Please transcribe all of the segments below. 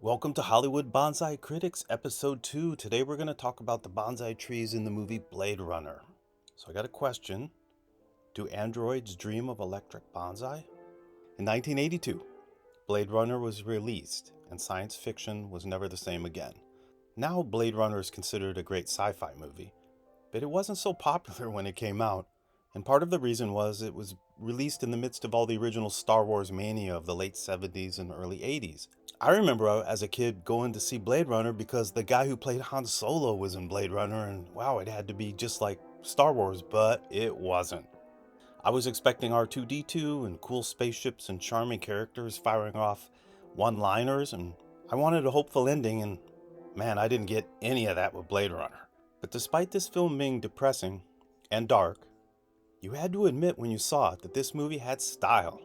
Welcome to Hollywood Bonsai Critics, Episode 2. Today we're going to talk about the bonsai trees in the movie Blade Runner. So I got a question. Do androids dream of electric bonsai? In 1982, Blade Runner was released, and science fiction was never the same again. Now Blade Runner is considered a great sci-fi movie, but it wasn't so popular when it came out, and part of the reason was it was released in the midst of all the original Star Wars mania of the late 70s and early 80s. I remember as a kid going to see Blade Runner because the guy who played Han Solo was in Blade Runner, and wow, it had to be just like Star Wars, but it wasn't. I was expecting R2-D2 and cool spaceships and charming characters firing off one-liners, and I wanted a hopeful ending, and man, I didn't get any of that with Blade Runner. But despite this film being depressing and dark, you had to admit when you saw it that this movie had style.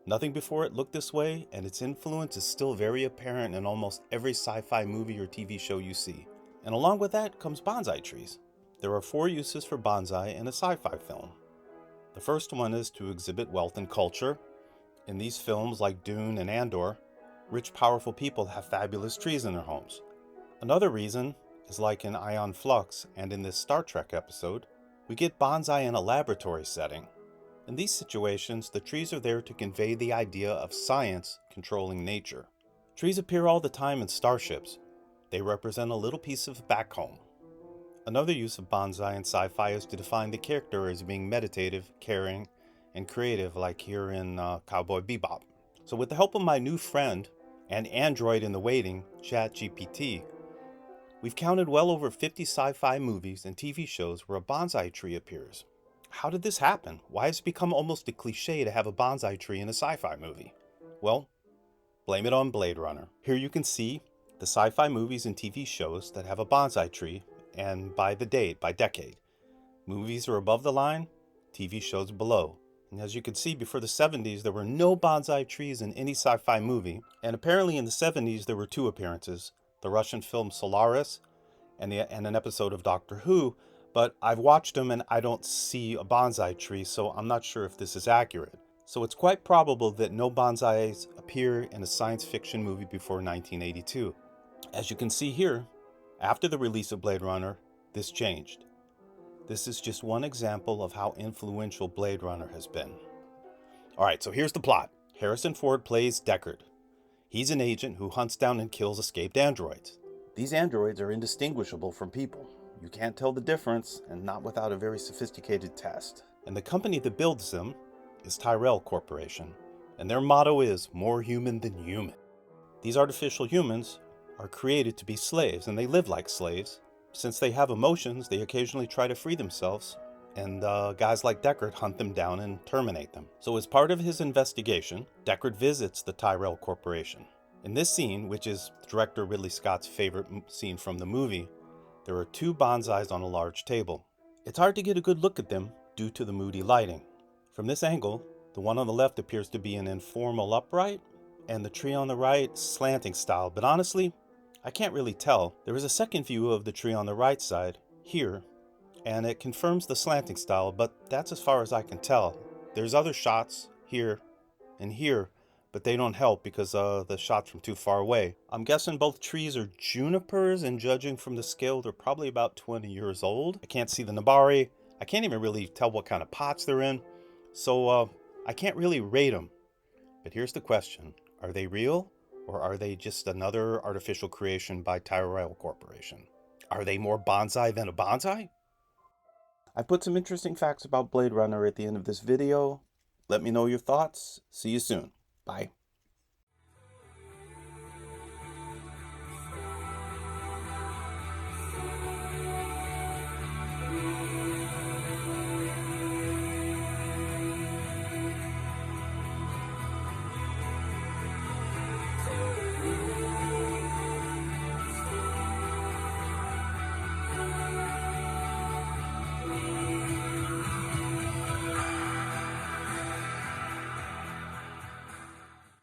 Nothing before it looked this way, and its influence is still very apparent in almost every sci-fi movie or TV show you see. And along with that comes bonsai trees. There are 4 uses for bonsai in a sci-fi film. The first one is to exhibit wealth and culture. In these films like Dune and Andor, rich, powerful people have fabulous trees in their homes. Another reason is like in Ion Flux and in this Star Trek episode, we get bonsai in a laboratory setting. In these situations, the trees are there to convey the idea of science controlling nature. Trees appear all the time in starships. They represent a little piece of back home. Another use of bonsai in sci-fi is to define the character as being meditative, caring, and creative, like here in Cowboy Bebop. So with the help of my new friend and android in the waiting, ChatGPT, we've counted well over 50 sci-fi movies and TV shows where a bonsai tree appears. How did this happen? Why has it become almost a cliche to have a bonsai tree in a sci-fi movie? Well, blame it on Blade Runner. Here you can see the sci-fi movies and TV shows that have a bonsai tree, and by decade. Movies are above the line, TV shows below. And as you can see, before the 70s, there were no bonsai trees in any sci-fi movie, and apparently in the 70s there were 2 appearances, the Russian film Solaris and an episode of Doctor Who, but I've watched them and I don't see a bonsai tree, so I'm not sure if this is accurate. So it's quite probable that no bonsais appear in a science fiction movie before 1982. As you can see here, after the release of Blade Runner, this changed. This is just one example of how influential Blade Runner has been. Alright, so here's the plot. Harrison Ford plays Deckard. He's an agent who hunts down and kills escaped androids. These androids are indistinguishable from people. You can't tell the difference, and not without a very sophisticated test. And the company that builds them is Tyrell Corporation, and their motto is more human than human. These artificial humans are created to be slaves, and they live like slaves. Since they have emotions, they occasionally try to free themselves, and guys like Deckard hunt them down and terminate them. So as part of his investigation, Deckard visits the Tyrell Corporation. In this scene, which is director Ridley Scott's favorite scene from the movie, there are 2 bonsais on a large table. It's hard to get a good look at them due to the moody lighting. From this angle, the one on the left appears to be an informal upright, and the tree on the right slanting style, but honestly, I can't really tell. There is a second view of the tree on the right side, here, and it confirms the slanting style, but that's as far as I can tell. There's other shots here and here, but they don't help because the shot's from too far away. I'm guessing both trees are junipers, and judging from the scale, they're probably about 20 years old. I can't see the nabari. I can't even really tell what kind of pots they're in. So I can't really rate them. But here's the question. Are they real, or are they just another artificial creation by Tyrell Corporation? Are they more bonsai than a bonsai? I put some interesting facts about Blade Runner at the end of this video. Let me know your thoughts. See you soon. Bye.